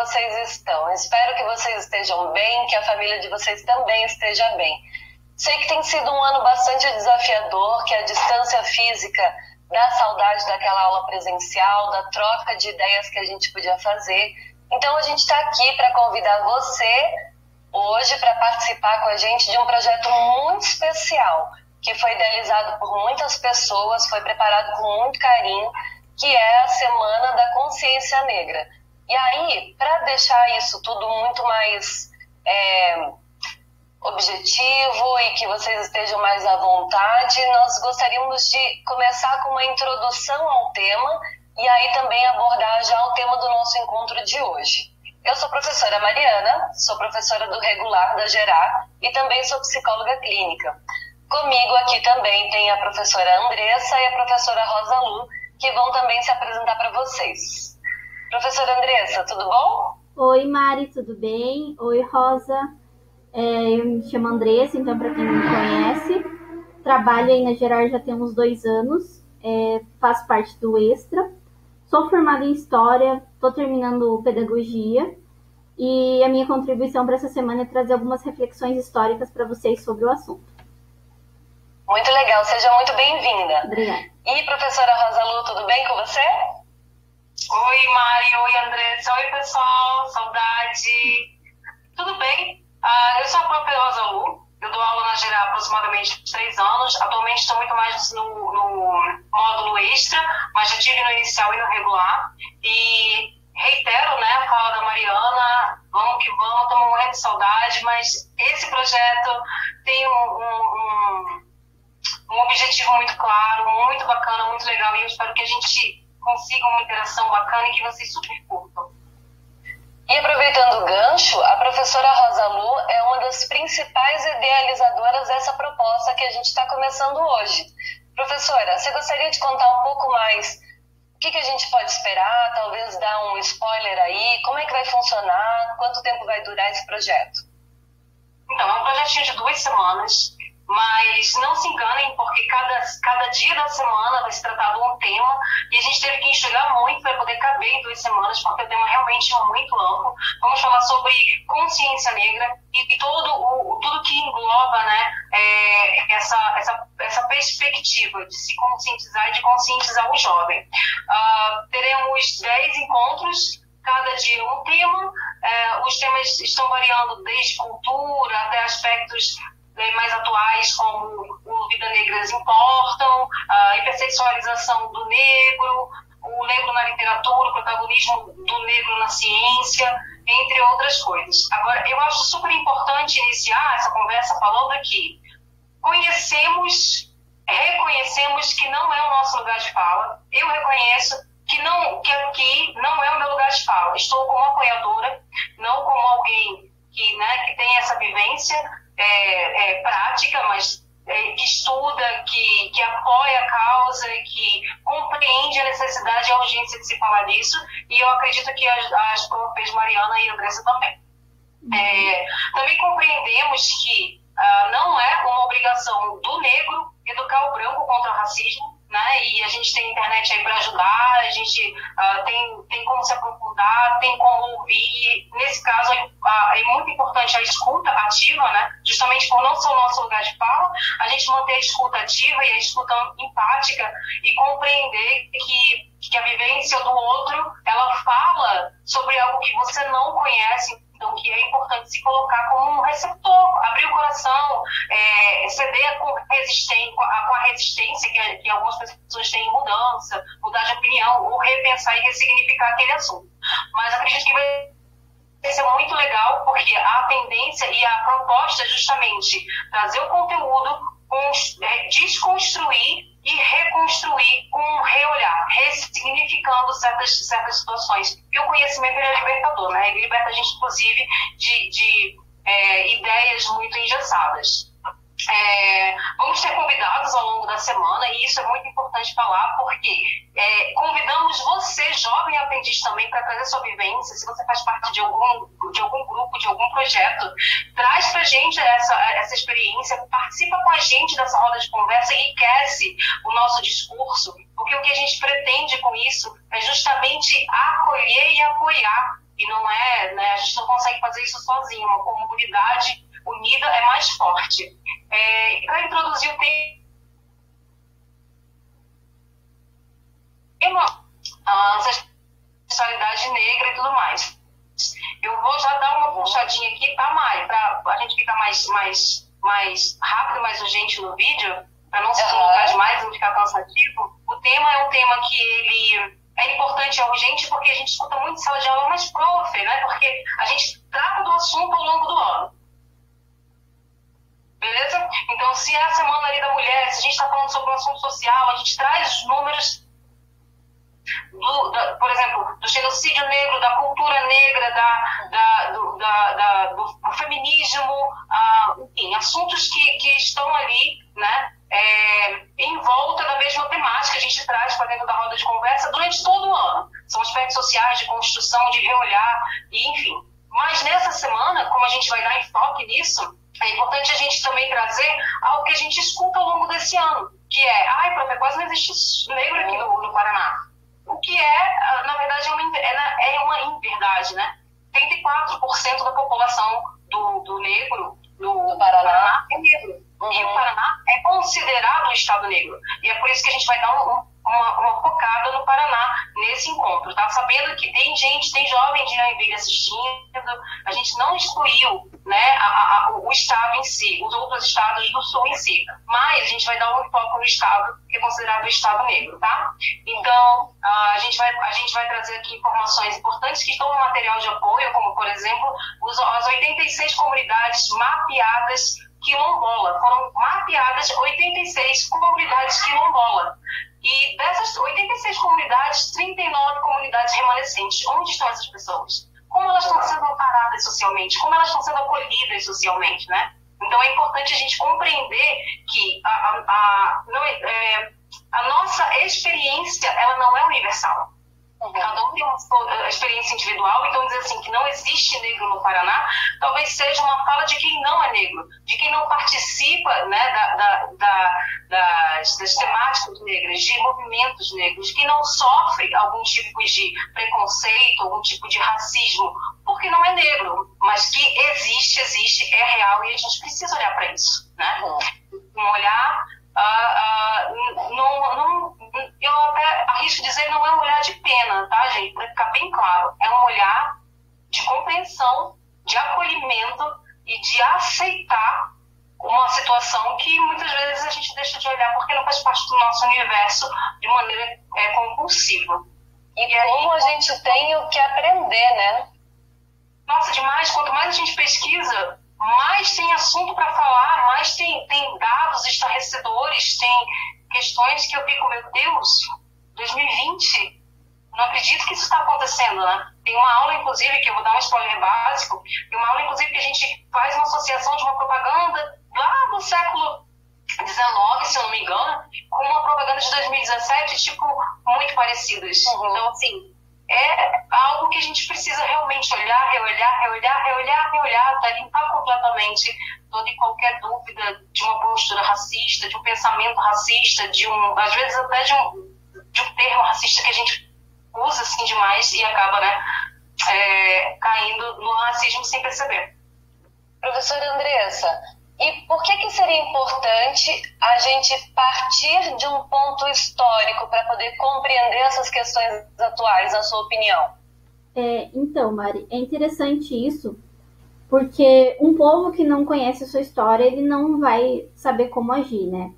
vocês estão? Espero que vocês estejam bem, que a família de vocês também esteja bem. Sei que tem sido um ano bastante desafiador, que a distância física dá saudade daquela aula presencial, da troca de ideias que a gente podia fazer. Então a gente está aqui para convidar você hoje para participar com a gente de um projeto muito especial, que foi idealizado por muitas pessoas, foi preparado com muito carinho, que é a Semana da Consciência Negra. E aí, para deixar isso tudo muito mais objetivo e que vocês estejam mais à vontade, nós gostaríamos de começar com uma introdução ao tema e aí também abordar já o tema do nosso encontro de hoje. Eu sou a professora Mariana, sou professora do regular da Gerar e também sou psicóloga clínica. Comigo aqui também tem a professora Andressa e a professora Rosa Lu, que vão também se apresentar para vocês. Professora Andressa, tudo bom? Oi, Mari, tudo bem? Oi, Rosa. Eu me chamo Andressa, então, para quem não me conhece, trabalho aí na Gerar já tem uns 2 anos, faço parte do Extra, sou formada em História, estou terminando Pedagogia, e a minha contribuição para essa semana é trazer algumas reflexões históricas para vocês sobre o assunto. Muito legal, seja muito bem-vinda. Obrigada. E professora Rosa Lu, tudo bem com você? Oi, Mari, oi, Andressa, oi, pessoal, saudade. Tudo bem? Eu sou a própria Rosa Lu, eu dou aula na Gerar há aproximadamente 3 anos, atualmente estou muito mais no módulo extra, mas já tive no inicial e no regular, e reitero, né, a fala da Mariana, vamos que vamos, estamos morrendo de saudade, mas esse projeto tem um objetivo muito claro, muito bacana, muito legal, e eu espero que a gente consiga uma interação bacana e que vocês super curtam. E aproveitando o gancho, a professora Rosa Lu é uma das principais idealizadoras dessa proposta que a gente está começando hoje. Professora, você gostaria de contar um pouco mais o que a gente pode esperar, talvez dar um spoiler aí, como é que vai funcionar, quanto tempo vai durar esse projeto? Então, é um projetinho de 2 semanas, mas não se enganem, porque cada dia da semana vai se tratar de um tema, e a gente teve que enxugar muito para poder caber em 2 semanas, porque o tema realmente é muito amplo. Vamos falar sobre consciência negra e tudo que engloba, né, essa perspectiva de se conscientizar e de conscientizar o jovem. Teremos 10 encontros, cada dia um tema. Os temas estão variando desde cultura até aspectos mais atuais, como o Vida Negras Importam, a hipersexualização do negro, o negro na literatura, o protagonismo do negro na ciência, entre outras coisas. Agora, eu acho super importante iniciar essa conversa falando que reconhecemos que não é o nosso lugar de fala. Eu reconheço que aqui não é o meu lugar de fala. Estou como apoiadora, não como alguém que tem essa vivência prática, mas que estuda, que apoia a causa, que compreende a necessidade e a urgência de se falar disso, e eu acredito que as profs Mariana e Andressa também. Também compreendemos que não é uma obrigação do negro educar o branco contra o racismo, né? E a gente tem internet aí para ajudar, a gente tem como se aprofundar, tem como ouvir, e nesse caso é muito importante a escuta ativa, né? Justamente por não ser o nosso lugar de fala, a gente manter a escuta ativa e a escuta empática e compreender que a vivência do outro, ela fala sobre algo que você não conhece. Então, que é importante se colocar como um receptor, abrir o coração, ceder com a resistência que algumas pessoas têm em mudança, mudar de opinião, ou repensar e ressignificar aquele assunto. Mas acredito que vai ser muito legal, porque a tendência e a proposta é justamente trazer o conteúdo, desconstruir e reconstruir com um reolhar, ressignificando certas situações. E o conhecimento é libertador, né? Ele liberta a gente, inclusive, de ideias muito engessadas. Vamos ter convidados ao longo da semana, e isso é muito importante falar, porque convidamos você, jovem aprendiz, também, para trazer sua vivência. Se você faz parte de algum grupo, de algum projeto, traz para a gente essa experiência, participa com a gente dessa roda de conversa e enriquece o nosso discurso, porque o que a gente pretende com isso é justamente acolher e apoiar e não é, né, a gente não consegue fazer isso sozinho. Uma comunidade unida é mais forte. Para introduzir o tema, a ancestralidade negra e tudo mais. Eu vou já dar uma puxadinha aqui, tá, Mari? Para a gente ficar mais rápido, mais urgente no vídeo, para não se prolongar demais, não ficar cansativo. O tema é um tema que ele é importante, é urgente, porque a gente escuta muito em sala de aula, mas prof, né? Porque a gente trata do assunto ao longo do ano. Beleza? Então, se é a semana ali da mulher, se a gente está falando sobre um assunto social, a gente traz os números por exemplo, do genocídio negro, da cultura negra, do feminismo, enfim, assuntos que estão ali, né, em volta da mesma temática, a gente traz para dentro da roda de conversa durante todo o ano. São aspectos sociais, de construção, de reolhar, e enfim. Mas nessa semana, como a gente vai dar enfoque nisso, é importante a gente também trazer algo que a gente escuta ao longo desse ano, que é, prof, quase não existe negro aqui no Paraná. O que na verdade, é uma inverdade, né? 34% da população do negro no Paraná é negro. E o Paraná é considerado um estado negro. E é por isso que a gente vai dar uma focada no Paraná nesse encontro, tá? Sabendo que tem jovem de Joinville assistindo, a gente não excluiu, né, o estado em si, os outros estados do sul em si, mas a gente vai dar um foco no estado que é considerado o estado negro, tá? Então, a gente vai trazer aqui informações importantes que estão no material de apoio, como, por exemplo, as 86 comunidades mapeadas quilombola. Foram mapeadas 86 comunidades quilombola. E dessas 86 comunidades, 39 comunidades remanescentes. Onde estão essas pessoas? Como elas estão sendo amparadas socialmente? Como elas estão sendo acolhidas socialmente, né? Então é importante a gente compreender que a nossa experiência, ela não é universal. Cada um tem uma experiência individual, então dizer assim que não existe negro no Paraná talvez seja uma fala de quem não é negro, de quem não participa, né, das temáticas negras, de movimentos negros, de quem não sofre algum tipo de preconceito, algum tipo de racismo, porque não é negro, mas que existe, é real e a gente precisa olhar para isso, né? Um olhar eu até arrisco dizer, não é um olhar de pena, tá, gente? Para ficar bem claro, é um olhar de compreensão, de acolhimento e de aceitar uma situação que muitas vezes a gente deixa de olhar porque não faz parte do nosso universo de maneira compulsiva. E como a gente tem o que aprender, né? Nossa, demais. Quanto mais a gente pesquisa, mais tem assunto para falar, mais tem dados estarrecedores, tem questões que eu fico, meu Deus, 2020, não acredito que isso está acontecendo, né? Tem uma aula, inclusive, que eu vou dar um spoiler básico, tem uma aula, inclusive, que a gente faz uma associação de uma propaganda lá do século XIX, se eu não me engano, com uma propaganda de 2017, tipo, muito parecidas. Então, assim, é algo que a gente precisa realmente olhar, reolhar, até limpar completamente toda e qualquer dúvida de uma postura racista, de um pensamento racista, às vezes até de um termo racista que a gente usa assim demais e acaba, né, caindo no racismo sem perceber. Professora Andressa, e por que seria importante a gente partir de um ponto histórico para poder compreender essas questões atuais, na sua opinião? Então, Mari, é interessante isso, porque um povo que não conhece a sua história, ele não vai saber como agir, né?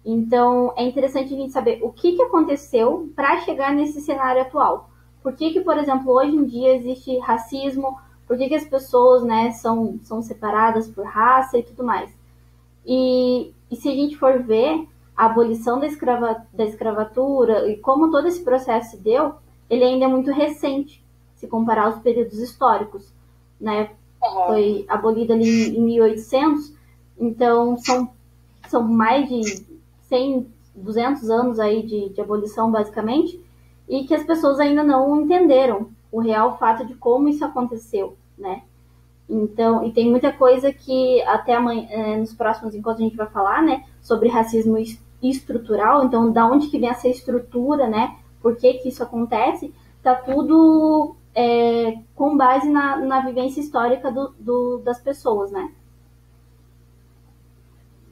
Então, é interessante a gente saber o que aconteceu para chegar nesse cenário atual. Por que, por exemplo, hoje em dia existe racismo? Por que as pessoas, né, são separadas por raça e tudo mais? E se a gente for ver a abolição da escravatura e como todo esse processo se deu, ele ainda é muito recente, se comparar aos períodos históricos, né? Foi abolido ali em 1800, então são mais de 100, 200 anos aí de abolição, basicamente, e que as pessoas ainda não entenderam o real fato de como isso aconteceu, né? Então, e tem muita coisa que até amanhã, nos próximos encontros a gente vai falar, né, sobre racismo estrutural, então da onde que vem essa estrutura, né, por que isso acontece, tá tudo com base na vivência histórica das pessoas, né?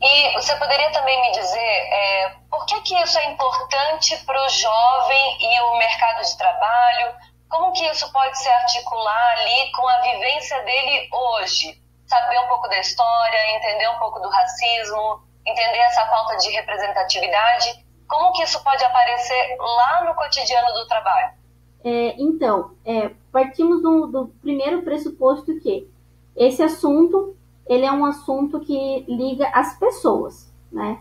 E você poderia também me dizer por que isso é importante para o jovem e o mercado de trabalho? Como que isso pode se articular ali com a vivência dele hoje? Saber um pouco da história, entender um pouco do racismo, entender essa falta de representatividade. Como que isso pode aparecer lá no cotidiano do trabalho? Então, partimos do primeiro pressuposto que esse assunto, ele é um assunto que liga as pessoas, né?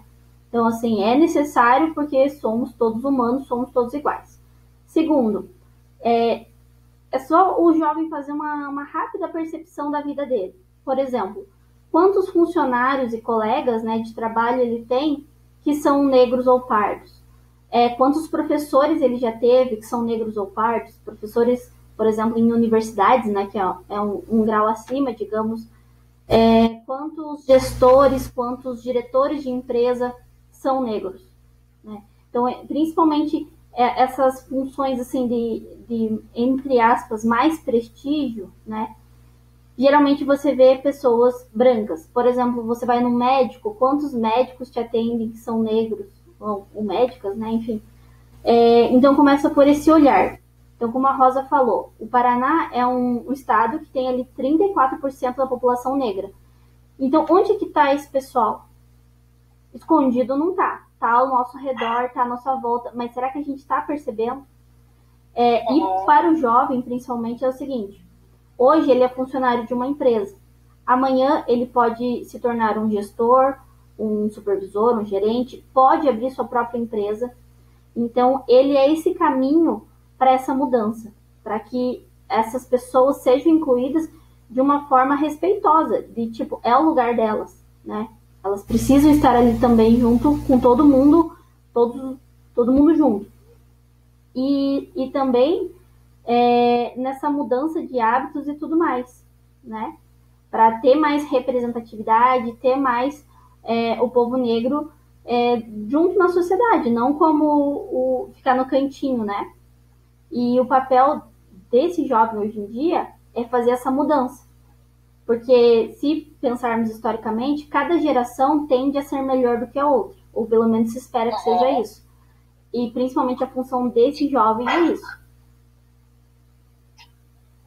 Então, assim, é necessário porque somos todos humanos, somos todos iguais. Segundo, é só o jovem fazer uma rápida percepção da vida dele. Por exemplo, quantos funcionários e colegas, né, de trabalho ele tem que são negros ou pardos? Quantos professores ele já teve que são negros ou pardos? Professores, por exemplo, em universidades, né, que é um grau acima, digamos. Quantos gestores, quantos diretores de empresa são negros, né? Então, principalmente essas funções assim de, entre aspas, mais prestígio, né? Geralmente você vê pessoas brancas. Por exemplo, você vai no médico, quantos médicos te atendem que são negros? Ou médicas, né? Enfim. Então começa por esse olhar. Então, como a Rosa falou, o Paraná é um estado que tem ali 34% da população negra. Então, onde que está esse pessoal? Escondido não está. Está ao nosso redor, está à nossa volta. Mas será que a gente está percebendo? E para o jovem, principalmente, é o seguinte. Hoje ele é funcionário de uma empresa. Amanhã ele pode se tornar um gestor, um supervisor, um gerente, pode abrir sua própria empresa. Então, ele é esse caminho para essa mudança, para que essas pessoas sejam incluídas de uma forma respeitosa, de tipo, é o lugar delas, né? Elas precisam estar ali também junto com todo mundo, todo mundo junto. E também nessa mudança de hábitos e tudo mais, né? Para ter mais representatividade, ter mais o povo negro junto na sociedade, não como ficar no cantinho, né? E o papel desse jovem hoje em dia é fazer essa mudança. Porque se pensarmos historicamente, cada geração tende a ser melhor do que a outra, ou pelo menos se espera que seja isso. E principalmente a função desse jovem é isso.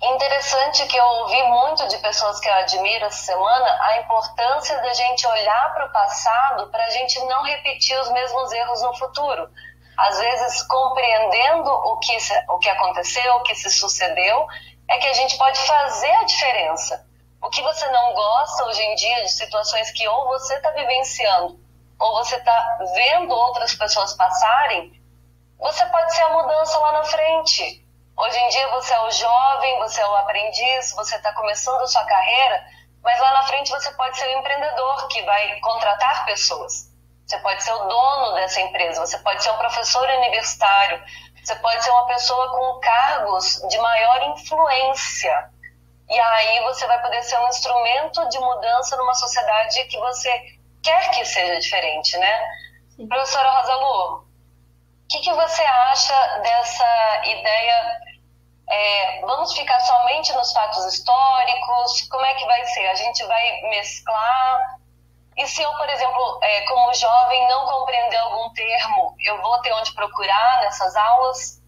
Interessante que eu ouvi muito de pessoas que eu admiro essa semana a importância da gente olhar para o passado para a gente não repetir os mesmos erros no futuro. Às vezes, compreendendo o que aconteceu, o que se sucedeu, é que a gente pode fazer a diferença. O que você não gosta hoje em dia de situações que ou você está vivenciando ou você está vendo outras pessoas passarem, você pode ser a mudança lá na frente. Hoje em dia você é o jovem, você é o aprendiz, você está começando a sua carreira, mas lá na frente você pode ser o empreendedor que vai contratar pessoas. Você pode ser o dono dessa empresa, você pode ser um professor universitário, você pode ser uma pessoa com cargos de maior influência. E aí você vai poder ser um instrumento de mudança numa sociedade que você quer que seja diferente, né? Sim. Professora Rosa Lu, o que você acha dessa ideia? Vamos ficar somente nos fatos históricos? Como é que vai ser? A gente vai mesclar? E se eu, por exemplo, como jovem, não compreender algum termo, eu vou ter onde procurar nessas aulas?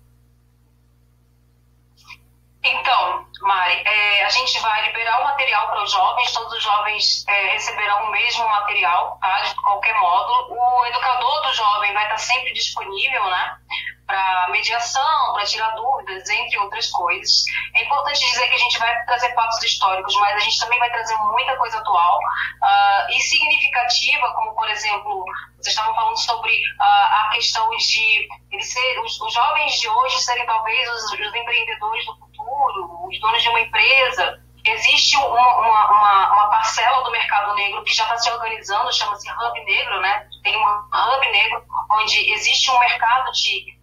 Então, Mari, a gente vai liberar o material para os jovens, todos os jovens receberão o mesmo material, tá? De qualquer modo. O educador do jovem vai estar sempre disponível, né? Para mediação, para tirar dúvidas, entre outras coisas. É importante dizer que a gente vai trazer fatos históricos, mas a gente também vai trazer muita coisa atual e significativa, como, por exemplo, vocês estavam falando sobre a questão de os jovens de hoje serem talvez os empreendedores do futuro, os donos de uma empresa. Existe uma parcela do mercado negro que já está se organizando, chama-se Hub Negro, né? Tem um Hub Negro onde existe um mercado de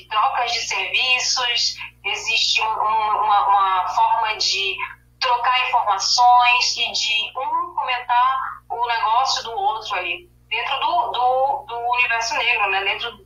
trocas de serviços, existe uma forma de trocar informações e de comentar o negócio do outro ali, dentro do universo negro, né? Dentro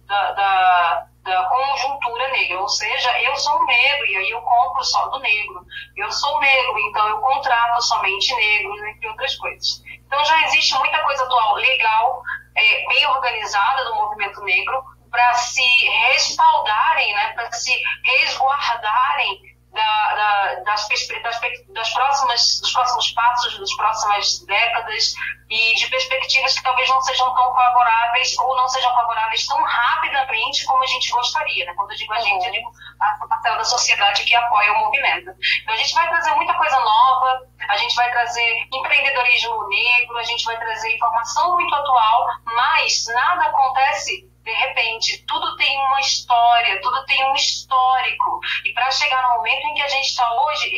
da conjuntura negra, ou seja, eu sou um negro e aí eu compro só do negro, eu sou negro, então eu contrato somente negros, entre outras coisas. Então já existe muita coisa atual legal, bem organizada do movimento negro, para se respaldarem, né, para se resguardarem dos próximos passos, das próximas décadas e de perspectivas que talvez não sejam tão favoráveis ou não sejam favoráveis tão rapidamente como a gente gostaria, né? Quando eu digo a gente, eu digo a parcela da sociedade que apoia o movimento. Então a gente vai trazer muita coisa nova, a gente vai trazer empreendedorismo negro, a gente vai trazer informação muito atual, mas nada acontece de repente. Tudo tem uma história, tudo tem um histórico. E para chegar no momento em que a gente está hoje,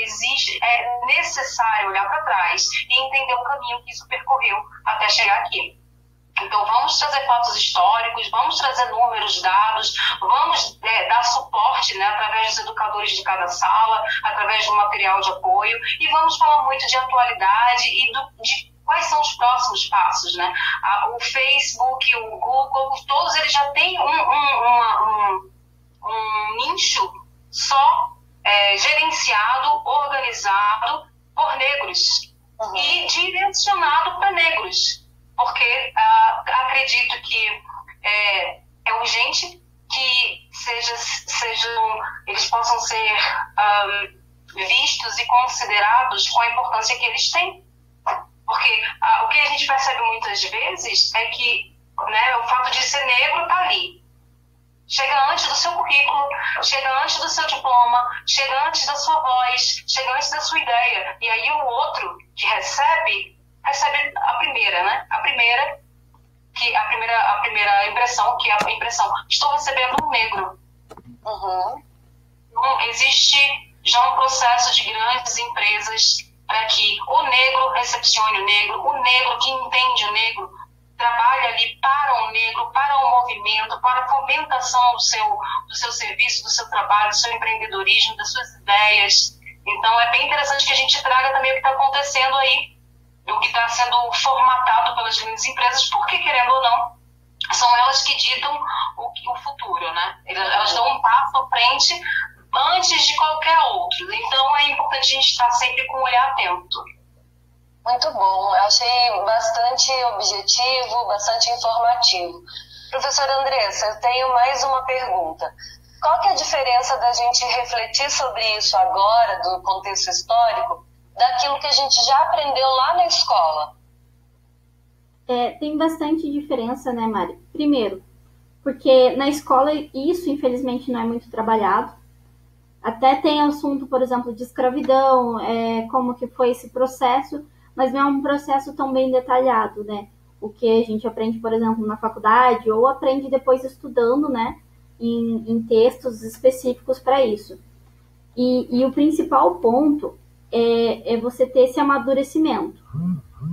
é necessário olhar para trás e entender o caminho que isso percorreu até chegar aqui. Então vamos trazer fatos históricos, vamos trazer números, dados, vamos dar suporte, né, através dos educadores de cada sala, através do material de apoio, e vamos falar muito de atualidade e de quais são os próximos passos, né? O Facebook, o Google, todos eles já têm um nicho só gerenciado, organizado por negros e direcionado para negros, porque acredito que é urgente que eles possam ser vistos e considerados com a importância que eles têm. Porque o que a gente percebe muitas vezes é que, né, o fato de ser negro está ali. Chega antes do seu currículo, chega antes do seu diploma, chega antes da sua voz, chega antes da sua ideia. E aí o outro que recebe a primeira, né? A primeira impressão, que é a impressão, estou recebendo um negro. Então, existe já um processo de grandes empresas para que o negro recepcione o negro que entende o negro, trabalha ali para o negro, para o movimento, para a fomentação do seu serviço, do seu trabalho, do seu empreendedorismo, das suas ideias. Então é bem interessante que a gente traga também o que está acontecendo aí, o que está sendo formatado pelas grandes empresas, porque, querendo ou não, são elas que ditam o futuro, né? Elas dão um passo à frente antes de qualquer outro. Então é importante a gente estar sempre com o olhar atento. Muito bom, eu achei bastante objetivo, bastante informativo. Professora Andressa, eu tenho mais uma pergunta. Qual que é a diferença da gente refletir sobre isso agora, do contexto histórico, daquilo que a gente já aprendeu lá na escola? Tem bastante diferença, né, Mari? Primeiro, porque na escola isso, infelizmente, não é muito trabalhado. Até tem assunto, por exemplo, de escravidão, como que foi esse processo, mas não é um processo tão bem detalhado, né? O que a gente aprende, por exemplo, na faculdade, ou aprende depois estudando, né, em textos específicos para isso. E o principal ponto é você ter esse amadurecimento.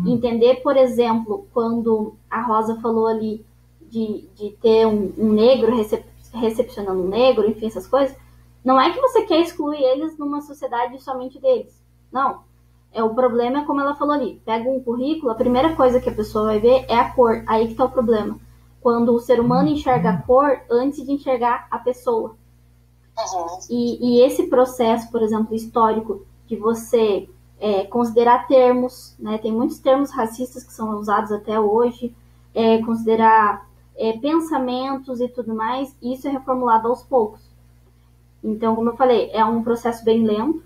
Entender, por exemplo, quando a Rosa falou ali de ter um negro recepcionando um negro, enfim, essas coisas, não é que você quer excluir eles numa sociedade somente deles. Não. O problema é como ela falou ali. Pega um currículo, a primeira coisa que a pessoa vai ver é a cor. Aí que está o problema. Quando o ser humano enxerga a cor antes de enxergar a pessoa. E esse processo, por exemplo, histórico, de você considerar termos, né? Tem muitos termos racistas que são usados até hoje, considerar pensamentos e tudo mais, e isso é reformulado aos poucos. Então, como eu falei, é um processo bem lento,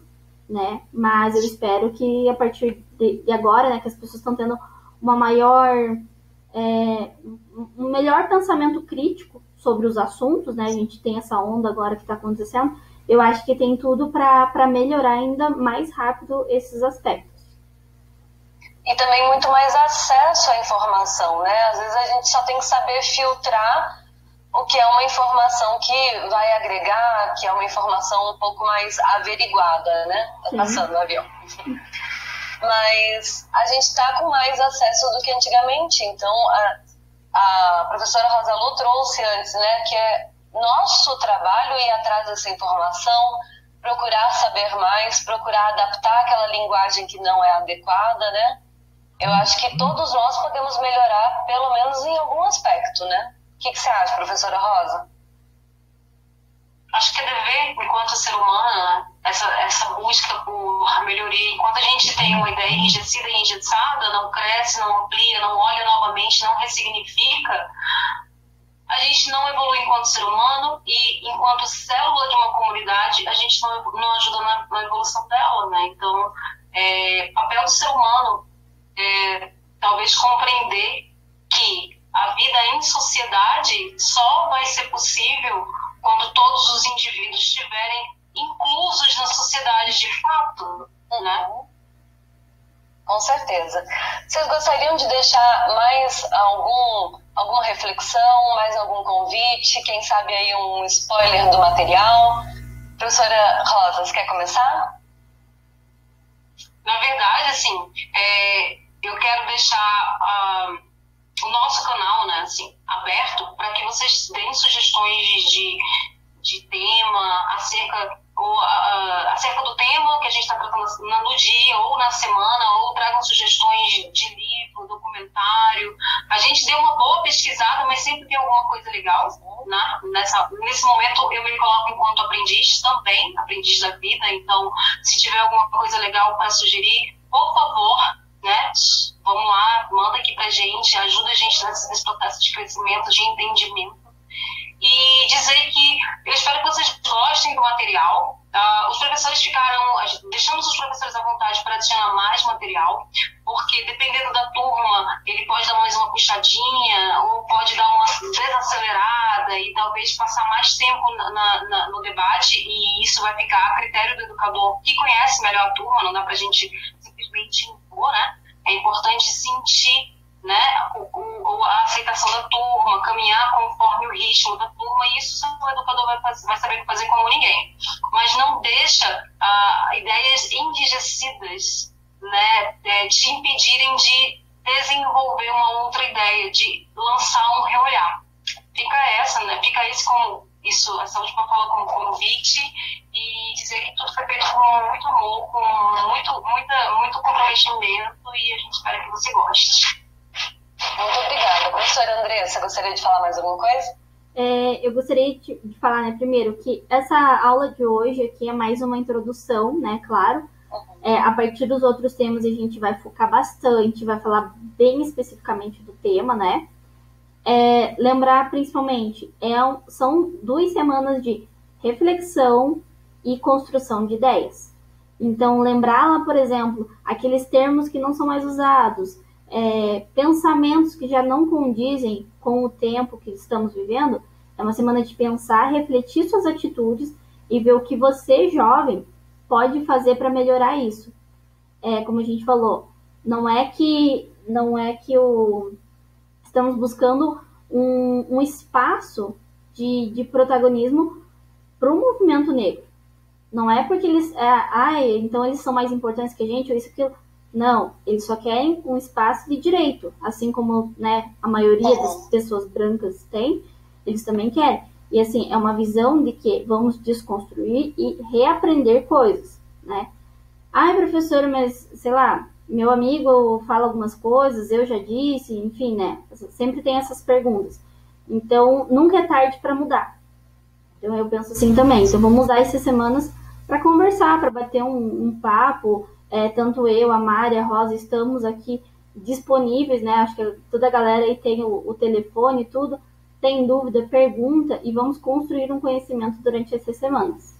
né? Mas eu espero que a partir de agora, né, que as pessoas estão tendo uma um melhor pensamento crítico sobre os assuntos, né? A gente tem essa onda agora que está acontecendo. Eu acho que tem tudo para melhorar ainda mais rápido esses aspectos. E também muito mais acesso à informação, né? Às vezes a gente só tem que saber filtrar o que é uma informação que vai agregar, que é uma informação um pouco mais averiguada, né? Tá passando no avião. Mas a gente está com mais acesso do que antigamente. Então, a professora Rosa Lu trouxe antes, né? Que é nosso trabalho ir atrás dessa informação, procurar saber mais, procurar adaptar aquela linguagem que não é adequada, né? Eu acho que todos nós podemos melhorar, pelo menos em algum aspecto, né? O que você acha, professora Rosa? acho que é dever, enquanto ser humano, né? Essa busca por melhoria. Enquanto a gente tem uma ideia enrijecida e engessada, não cresce, não amplia, não olha novamente, não ressignifica, a gente não evolui enquanto ser humano e, enquanto célula de uma comunidade, a gente não ajuda na evolução dela, né? Então, papel do ser humano é talvez compreender que a vida em sociedade só vai ser possível quando todos os indivíduos estiverem inclusos na sociedade de fato, né? Com certeza. Vocês gostariam de deixar mais alguma reflexão, mais algum convite? Quem sabe aí um spoiler do material? Professora Rosa, você quer começar? Na verdade, assim, eu quero deixar o nosso canal, né, assim, aberto para que vocês deem sugestões de tema acerca do tema que a gente está tratando no dia ou na semana, ou tragam sugestões de livro, documentário. A gente deu uma boa pesquisada, mas sempre tem alguma coisa legal, né? Nesse momento eu me coloco enquanto aprendiz também, aprendiz da vida, então se tiver alguma coisa legal para sugerir, por favor, né? Vamos lá, manda aqui pra gente, ajuda a gente nesse processo de crescimento, de entendimento. E dizer que eu espero que vocês gostem do material. Os professores deixamos os professores à vontade para adicionar mais material, porque dependendo da turma, ele pode dar mais uma puxadinha, ou pode dar uma desacelerada e talvez passar mais tempo no debate, e isso vai ficar a critério do educador que conhece melhor a turma, não dá para a gente simplesmente impor, né? É importante sentir, né, a aceitação da turma, caminhar conforme o ritmo da turma, e isso o educador vai saber fazer como ninguém. Mas não deixa ideias enrijecidas, né, te impedirem de desenvolver uma outra ideia, de lançar um reolhar. Fica essa última fala como convite, e dizer que tudo foi feito com muito amor, com muito comprometimento, e a gente espera que você goste. Muito obrigada. Professora Andressa, gostaria de falar mais alguma coisa? Eu gostaria de falar, né, primeiro, que essa aula de hoje aqui é mais uma introdução, né, claro. A partir dos outros temas a gente vai focar bastante, vai falar bem especificamente do tema, né. Lembrar principalmente, são 2 semanas de reflexão e construção de ideias. Então, lembrar lá, por exemplo, aqueles termos que não são mais usados, pensamentos que já não condizem com o tempo que estamos vivendo. É uma semana de pensar, refletir suas atitudes e ver o que você, jovem, pode fazer para melhorar isso. Como a gente falou, não é que estamos buscando um espaço de protagonismo para o movimento negro. Não é porque eles... então eles são mais importantes que a gente, ou isso, aquilo. Não, eles só querem um espaço de direito, assim como, né, a maioria das pessoas brancas tem, eles também querem. E assim, é uma visão de que vamos desconstruir e reaprender coisas, né? Professora, mas, sei lá, meu amigo fala algumas coisas, eu já disse, enfim, né? Sempre tem essas perguntas. Então, nunca é tarde para mudar. Então, eu penso assim também. Então, vamos usar essas semanas para conversar, para bater um papo. Tanto eu, a Mari, a Rosa, estamos aqui disponíveis, né? Acho que toda a galera aí tem o telefone e tudo. Tem dúvida, pergunta, e vamos construir um conhecimento durante essas semanas.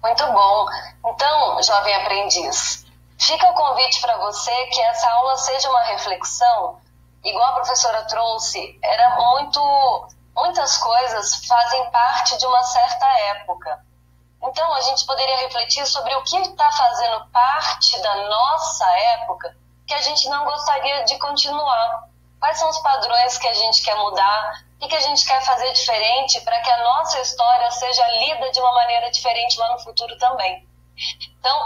Muito bom. Então, jovem aprendiz, fica o convite para você que essa aula seja uma reflexão, igual a professora trouxe, muitas coisas fazem parte de uma certa época. Então, a gente poderia refletir sobre o que está fazendo parte da nossa época que a gente não gostaria de continuar. Quais são os padrões que a gente quer mudar? O que a gente quer fazer diferente para que a nossa história seja lida de uma maneira diferente lá no futuro também? Então,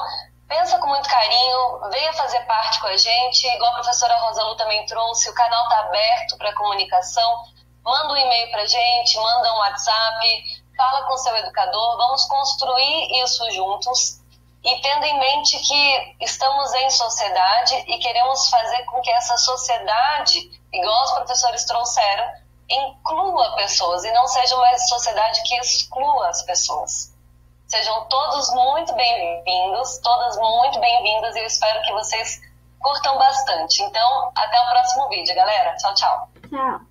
pensa com muito carinho, venha fazer parte com a gente. Igual a professora Rosa Lu também trouxe, o canal está aberto para comunicação. Manda um e-mail para a gente, manda um WhatsApp, fala com o seu educador, vamos construir isso juntos, e tendo em mente que estamos em sociedade e queremos fazer com que essa sociedade, igual os professores trouxeram, inclua pessoas e não seja uma sociedade que exclua as pessoas. Sejam todos muito bem-vindos, todas muito bem-vindas, e eu espero que vocês curtam bastante. Então, até o próximo vídeo, galera. Tchau, tchau. Tchau.